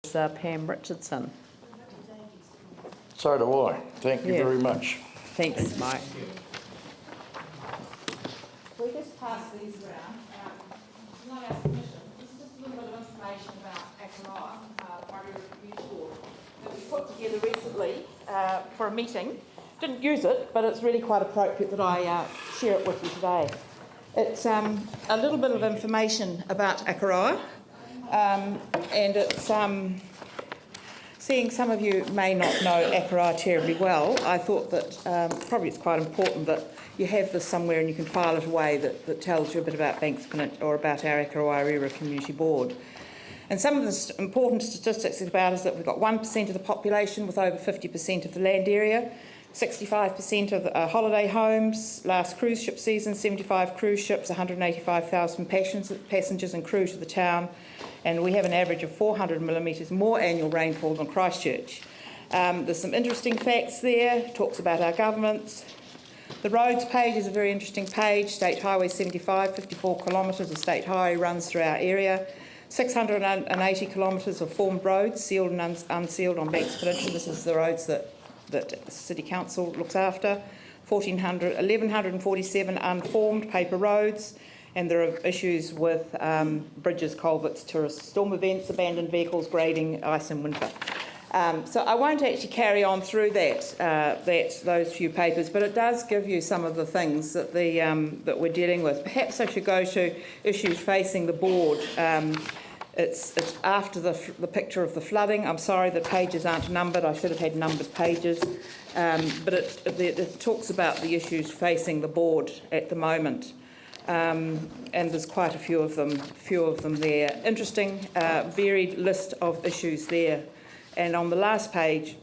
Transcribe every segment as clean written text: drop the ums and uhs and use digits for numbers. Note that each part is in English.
Pam Richardson. So do I. Thank you very much. Thanks, Mike. We just pass these around. It's not our submission. This is just a little bit of information about Akaroa, Warrior Community Board, that we put together recently for a meeting. Didn't use it, but it's really quite appropriate that I share it with you today. It's a little bit of information about Akaroa, and it's seeing some of you may not know Akaroa terribly well. I thought that probably it's quite important that you have this somewhere and you can file it away that tells you a bit about Banks Peninsula or about our Akaroa Community Board. And some of the important statistics about is that we've got 1% of the population with over 50% of the land area, 65% of holiday homes, last cruise ship season, 75 cruise ships, 185,000 passengers and crew to the town, and we have an average of 400 millimetres more annual rainfall than Christchurch. There's some interesting facts there, talks about our governments. The roads page is a very interesting page. State Highway 75, 54 kilometres of state highway runs through our area. 680 kilometres of formed roads, sealed and unsealed on Banks Peninsula. This is the roads that City Council looks after. 1,147 unformed paper roads, and there are issues with bridges, culverts, tourist storm events, abandoned vehicles, grading, ice and winter. So I won't actually carry on through those few papers, but it does give you some of the things that that we're dealing with. Perhaps I should go to issues facing the board. It's after the picture of the flooding. I'm sorry the pages aren't numbered. I should have had numbered pages. But it talks about the issues facing the board at the moment. And there's quite a few of them there. Interesting, varied list of issues there. And on the last page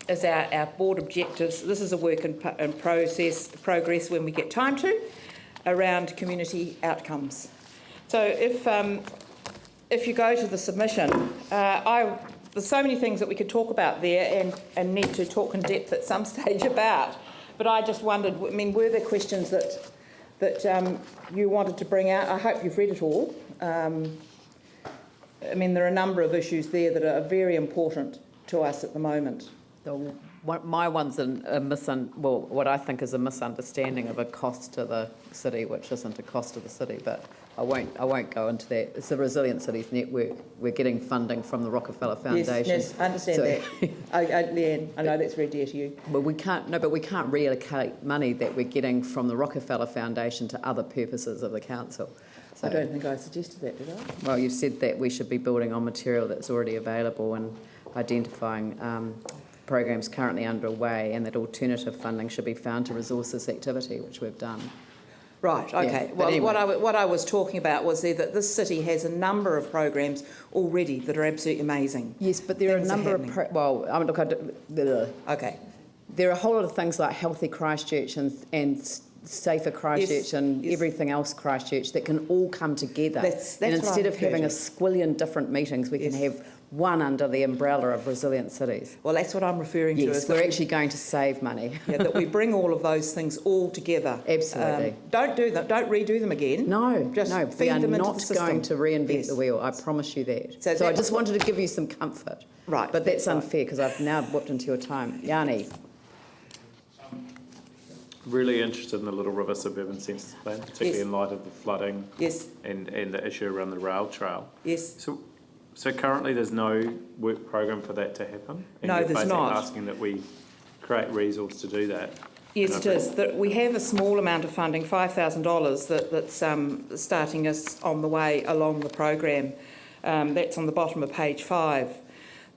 is our board objectives. This is a work in progress when we get time to, around community outcomes. So if you go to the submission, there's so many things that we could talk about there and need to talk in depth at some stage about. But I just wondered, I mean, were there questions that you wanted to bring out? I hope you've read it all. I mean, there are a number of issues there that are very important to us at the moment. My one's what I think is a misunderstanding of a cost to the city, which isn't a cost to the city, but I won't go into that. It's the Resilient Cities Network. We're getting funding from the Rockefeller Foundation. Yes, I understand that. I know that's very dear to you. Well, we can't reallocate money that we're getting from the Rockefeller Foundation to other purposes of the council. So, I don't think I suggested that, did I? Well, you've said that we should be building on material that's already available and identifying programs currently underway, and that alternative funding should be found to resource this activity, which we've done. Right, okay. Yeah, well, anyway. what I was talking about was there that this city has a number of programs already that are absolutely amazing. Yes, but there are a number of... Okay. There are a whole lot of things like Healthy Christchurch and Safer Christchurch and everything else Christchurch that can all come together. That's and instead of having a squillion different meetings, we can have one under the umbrella of Resilient Cities. Well, that's what I'm referring to. Yes, we're actually going to save money. Yeah, that we bring all of those things all together. Absolutely. Don't do them. Don't redo them again. No, just we are them not going to reinvent the wheel. I promise you that. So I just wanted to give you some comfort. Right. But that's unfair because I've now whipped into your time. Yanni. Really interested in the Little River Suburban Census Plan, particularly in light of the flooding and the issue around the rail trail. Yes. So currently there's no work program for that to happen? And no, there's not. Asking that we create resource to do that? Yes, it is. We have a small amount of funding, $5,000, that's starting us on the way along the program. That's on the bottom of page 5.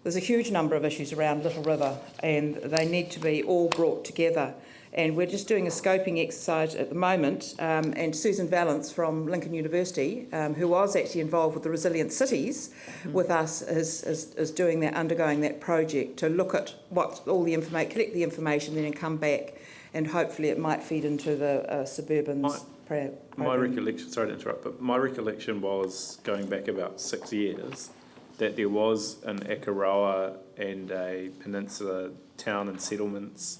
There's a huge number of issues around Little River and they need to be all brought together. And we're just doing a scoping exercise at the moment, and Susan Vallance from Lincoln University, who was actually involved with the Resilient Cities with us, is undergoing that project to look at what all the information, collect the information, then come back, and hopefully it might feed into the suburban program. My recollection, sorry to interrupt, but my recollection was going back about 6 years that there was an Akaroa and a Peninsula town and settlements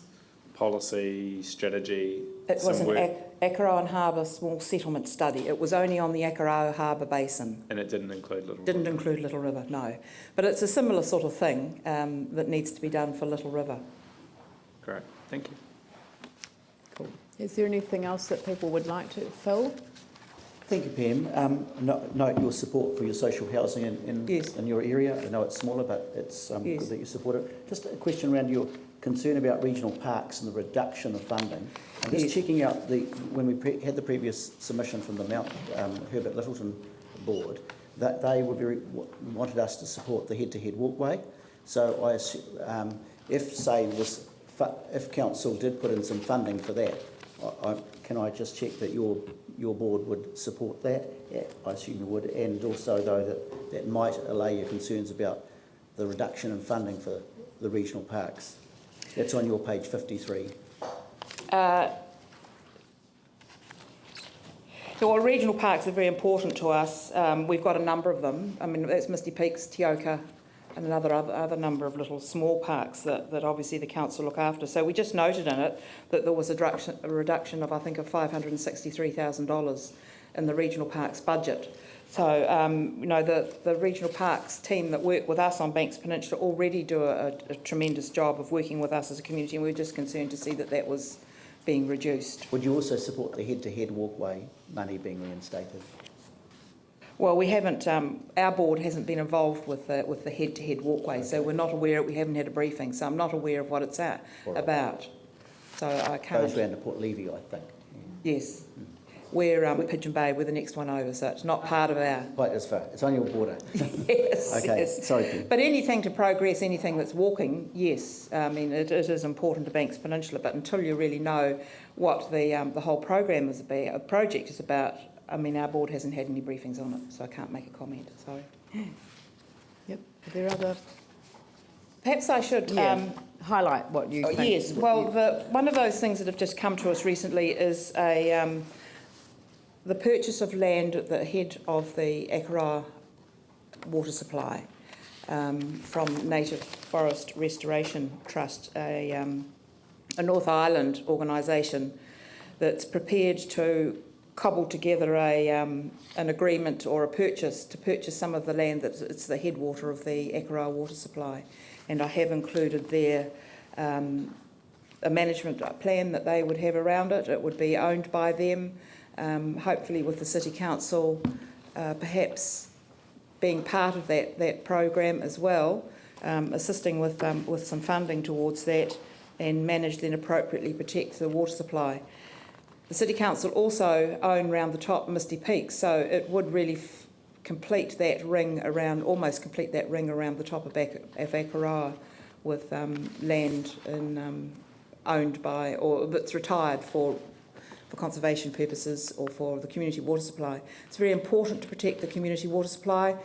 policy, strategy It was some an work, Akaroa Harbour small settlement study. It was only on the Akaroa Harbour basin. and it didn't include Little Didn't River. include Little River, no. But it's a similar sort of thing that needs to be done for Little River. Great, thank you. Cool. Is there anything else that people would like to, Phil? Thank you, Pam. Note your support for your social housing Yes. in your area. I know it's smaller, but it's Yes. good that you support it. Just a question around your concern about regional parks and the reduction of funding. I'm just Yes. checking out when we had the previous submission from the Mount Herbert Littleton board, that they were wanted us to support the head-to-head walkway. So I assume, if council did put in some funding for that, can I just check that your board would support that? Yeah, I assume you would. And also, though, that might allay your concerns about the reduction in funding for the regional parks. That's on your page 53. So while regional parks are very important to us, we've got a number of them. I mean, that's Misty Peaks, Tioka, and another number of little small parks that obviously the council look after. So we just noted in it that there was a reduction of, I think, of $563,000 in the regional parks budget. So, the regional parks team that work with us on Banks Peninsula already do a tremendous job of working with us as a community, and we're just concerned to see that was being reduced. Would you also support the head-to-head walkway money being reinstated? Well, we haven't. Our board hasn't been involved with the head-to-head walkway, so we're not aware. We haven't had a briefing, so I'm not aware of what it's about. So I can't. Goes round to Port Levy, I think. Yes, we're Pigeon Bay. We're the next one over, so it's not part of our. Right, as far it's on your border. Yes. Okay, Yes. sorry, Pam. But anything to progress, anything that's walking, yes. I mean, it is important to Banks Peninsula, but until you really know what the whole program is about, project is about. I mean, our board hasn't had any briefings on it, so I can't make a comment. Sorry. Yep. Are there other? Perhaps I should. Highlight what you think. Yes. Well, one of those things that have just come to us recently is the purchase of land at the head of the Akaroa water supply from Native Forest Restoration Trust, a North Island organisation that's prepared to cobble together an agreement or a purchase to purchase some of the land that it's the headwater of the Akaroa water supply. And I have included there a management plan that they would have around it. It would be owned by them, hopefully with the City Council perhaps being part of that program as well, assisting with some funding towards that, and manage then appropriately protect the water supply. The City Council also own round the top Misty Peaks, so it would really complete that ring around the top of Akaroa with land owned by or that's retired for conservation purposes or for the community water supply. It's very important to protect the community water supply.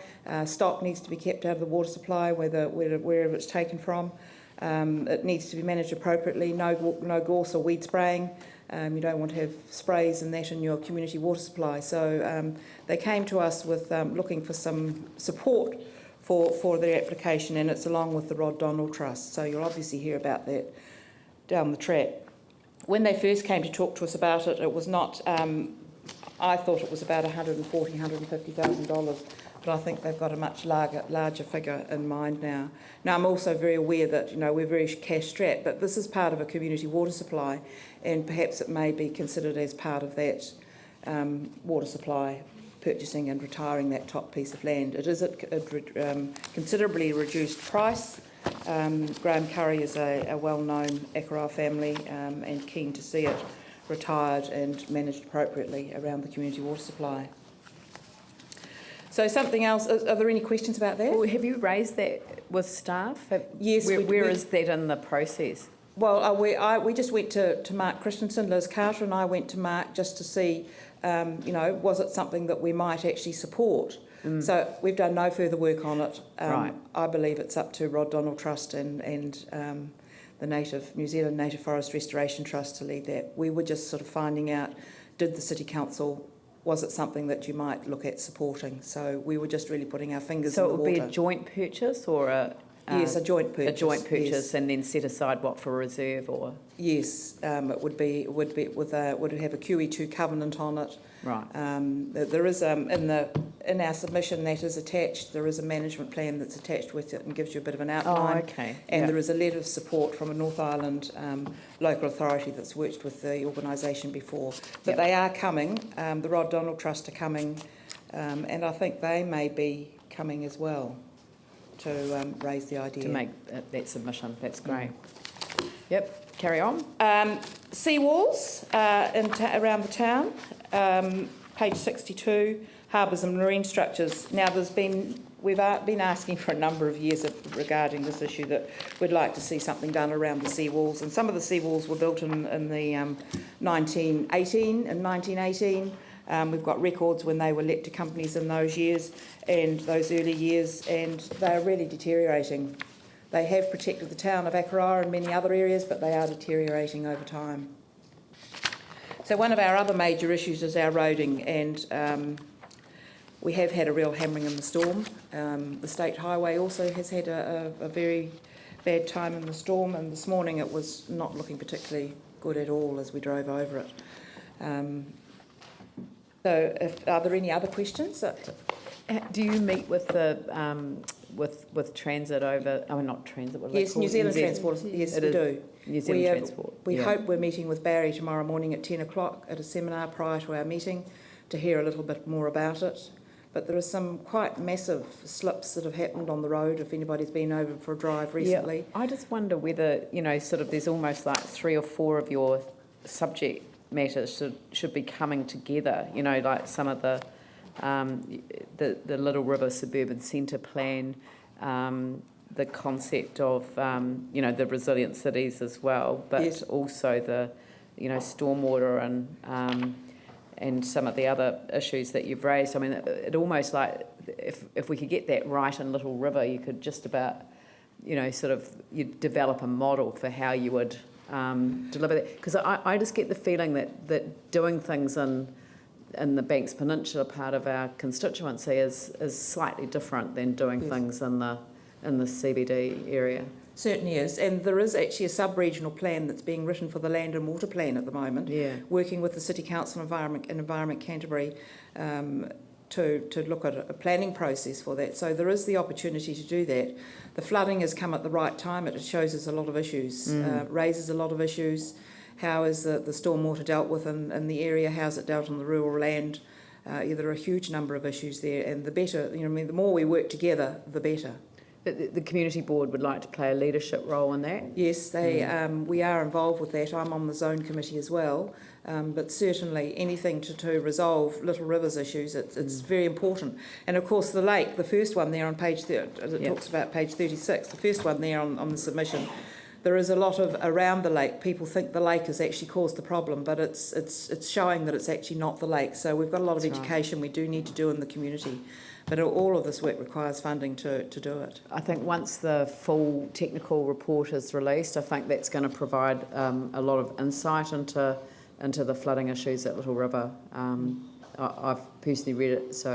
Stock needs to be kept out of the water supply wherever it's taken from. It needs to be managed appropriately. No gorse or weed spraying. You don't want to have sprays and that in your community water supply. So they came to us with looking for some support for their application, and it's along with the Rod Donald Trust. So you'll obviously hear about that down the track. When they first came to talk to us about it, it was not, I thought it was about $140,000, $150,000, but I think they've got a much larger figure in mind now. Now, I'm also very aware that, we're very cash-strapped, but this is part of a community water supply, and perhaps it may be considered as part of that water supply, purchasing and retiring that top piece of land. It is at a considerably reduced price. Graham Curry is a well-known Akaroa family and keen to see it retired and managed appropriately around the community water supply. So something else, are there any questions about that? Well, have you raised that with staff? Yes. Where is that in the process? Well, we just went to Mark Christensen, Liz Carter and I went to Mark just to see, was it something that we might actually support? So we've done no further work on it. Right. I believe it's up to Rod Donald Trust and the New Zealand Native Forest Restoration Trust to lead that. We were just sort of finding out, did the City Council, was it something that you might look at supporting? So we were just really putting our fingers in the water. So it would be a joint purchase or Yes, a joint purchase. A joint purchase, yes. and then set aside what for reserve or? Yes, it would have a QE2 covenant on it. Right. There is in our submission that is attached. There is a management plan that's attached with it and gives you a bit of an outline. Oh, okay. And yeah. there is a letter of support from a North Island local authority that's worked with the organisation before. But Yep. they are coming. The Rod Donald Trust are coming, and I think they may be coming as well to raise the idea. To make that submission. That's great. Yep. Carry on. Seawalls around the town, page 62, harbours and marine structures. Now, we've been asking for a number of years regarding this issue that we'd like to see something done around the seawalls. And some of the seawalls were built in the 1918. We've got records when they were let to companies in those years and those early years, and they're really deteriorating. They have protected the town of Akaroa and many other areas, but they are deteriorating over time. So one of our other major issues is our roading, and we have had a real hammering in the storm. The State Highway also has had a very bad time in the storm, and this morning it was not looking particularly good at all as we drove over it. Are there any other questions? Do you meet with the with transit over? Oh, not transit. What are they Yes, called? New Zealand Transport. Yes, we do. New Zealand Transport. We yeah. hope we're meeting with Barry tomorrow morning at 10 o'clock at a seminar prior to our meeting to hear a little bit more about it. But there are some quite massive slips that have happened on the road if anybody's been over for a drive recently. Yeah, I just wonder whether, sort of there's almost like 3 or 4 of your subject matters should be coming together, like some of the Little River Suburban Centre Plan, the concept of, the resilient cities as well, but yes. also the, stormwater and some of the other issues that you've raised. I mean, it almost like if we could get that right in Little River, you could just about, you'd develop a model for how you would deliver that. Because I just get the feeling that doing things in the Banks Peninsula part of our constituency is slightly different than doing things in the CBD area. Certainly is, and there is actually a sub-regional plan that's being written for the Land and Water Plan at the moment, working with the City Council Environment Canterbury to look at a planning process for that. So there is the opportunity to do that. The flooding has come at the right time. It shows us a lot of issues, raises a lot of issues. How is the stormwater dealt with in the area? How is it dealt on the rural land? There are a huge number of issues there, and the better, the more we work together, the better. The community board would like to play a leadership role in that? Yes, we are involved with that. I'm on the zone committee as well, but certainly anything to resolve Little River's issues, it's very important. And of course the lake, the first one there on page, talks about page 36, the first one there on the submission, there is a lot of around the lake. People think the lake has actually caused the problem, but it's showing that it's actually not the lake. So we've got a lot of education we do need to do in the community. But all of this work requires funding to do it. I think once the full technical report is released, I think that's going to provide a lot of insight into the flooding issues at Little River. I've personally read it,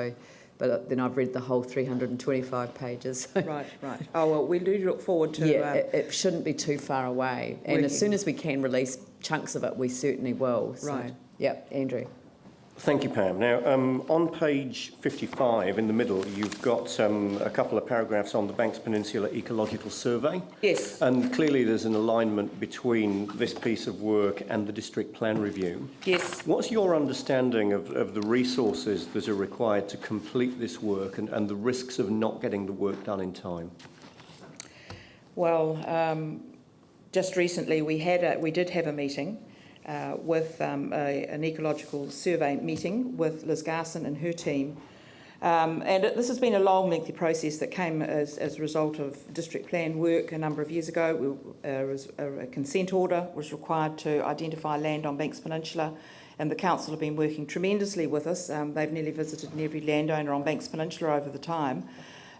but then I've read the whole 325 pages. Right. Oh, well, we do look forward to... Yeah, it shouldn't be too far away. And as soon as we can release chunks of it, we certainly will. So, right. Yep, Andrew. Thank you, Pam. Now, on page 55, in the middle, you've got a couple of paragraphs on the Banks Peninsula Ecological Survey. Yes. And clearly there's an alignment between this piece of work and the district plan review. Yes. What's your understanding of the resources that are required to complete this work and the risks of not getting the work done in time? Well, just recently we did have a meeting with an ecological survey meeting with Liz Garson and her team. And this has been a long, lengthy process that came as a result of district plan work a number of years ago. A consent order was required to identify land on Banks Peninsula, and the council have been working tremendously with us. They've nearly visited every landowner on Banks Peninsula over the time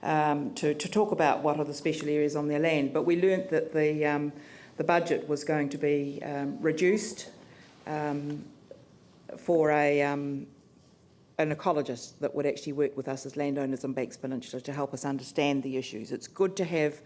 to talk about what are the special areas on their land. But we learnt that the budget was going to be reduced for an ecologist that would actually work with us as landowners on Banks Peninsula to help us understand the issues. It's good to have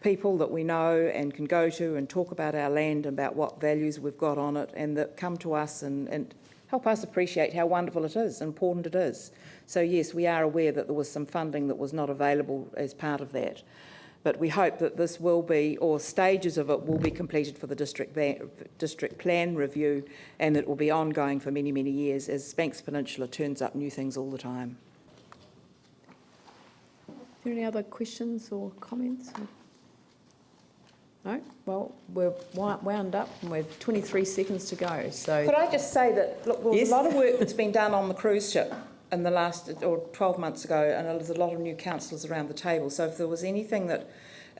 people that we know and can go to and talk about our land and about what values we've got on it, and that come to us and help us appreciate how wonderful it is, important it is. So yes, we are aware that there was some funding that was not available as part of that. But we hope that this will be, or stages of it will be completed for the district plan review, and it will be ongoing for many, many years as Banks Peninsula turns up new things all the time. Are there any other questions or comments? No? Well, we're wound up and we've 23 seconds to go. So Could I just say that, look, there was Yes. a lot of work that's been done on the cruise ship in the last, or 12 months ago, and there's a lot of new councillors around the table. So if there was anything that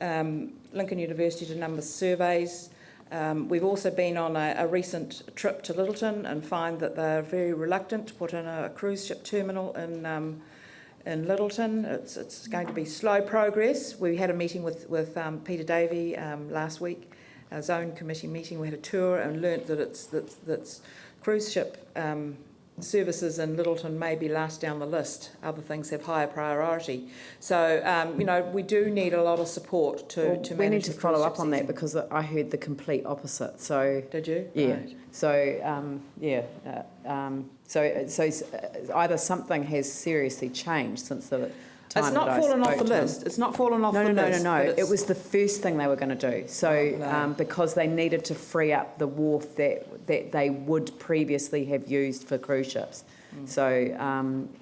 Lincoln University did a number of surveys. We've also been on a recent trip to Littleton and find that they're very reluctant to put in a cruise ship terminal in Littleton. It's going to be slow progress. We had a meeting with Peter Davey last week, our zone committee meeting. We had a tour and learnt that it's cruise ship services in Littleton maybe last down the list. Other things have higher priority. So, you know, we do need a lot of support to manage. We need to the follow cruise up ship on that season. because I heard the complete opposite. So Did you? yeah. Right. So so either something has seriously changed since the time It's not that I fallen off spoke the to list. It's not fallen off No, the no, no, list. no, no. but It was the first thing they were going to do. So No. because they needed to free up the wharf that they would previously have used for cruise ships. So,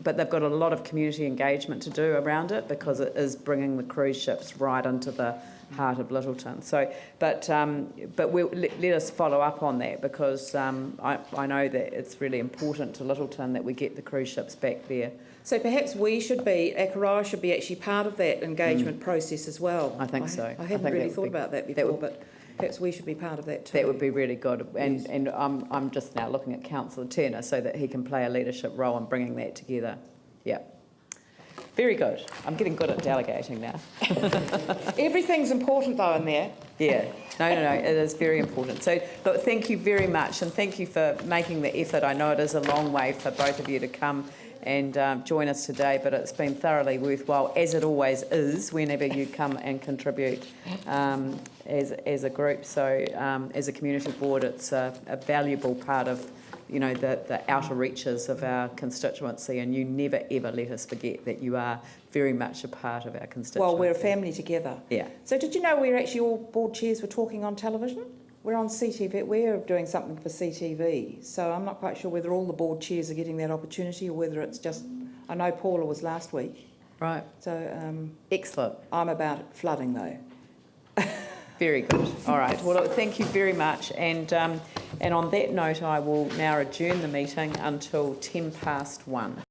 but they've got a lot of community engagement to do around it because it is bringing the cruise ships right into the heart of Littleton. So, but let us follow up on that because I know that it's really important to Littleton that we get the cruise ships back there. So perhaps we should be, Akaroa should be actually part of that engagement process as well. I think so. I I hadn't think really that would thought be- about that that before, would- but perhaps we should be part of that too. That would be really good. And Yes. and I'm just now looking at Councillor Turner so that he can play a leadership role in bringing that together. Yeah. Very good. I'm getting good at delegating now. Everything's important though in there. Yeah. No, it is very important. So, look, thank you very much and thank you for making the effort. I know it is a long way for both of you to come and join us today, but it's been thoroughly worthwhile, as it always is, whenever you come and contribute as a group. So, as a community board, it's a valuable part of, you know, the outer reaches of our constituency, and you never ever let us forget that you are very much a part of our constituency. Well, we're a family together. Yeah. So did you know we're actually all board chairs were talking on television? We're on CTV. We're doing something for CTV. So I'm not quite sure whether all the board chairs are getting that opportunity or whether it's just. I know Paula was last week. Right. So Excellent. I'm about flooding though. Very good. All right. Well, look, thank you very much. And on that note, I will now adjourn the meeting until 1:10.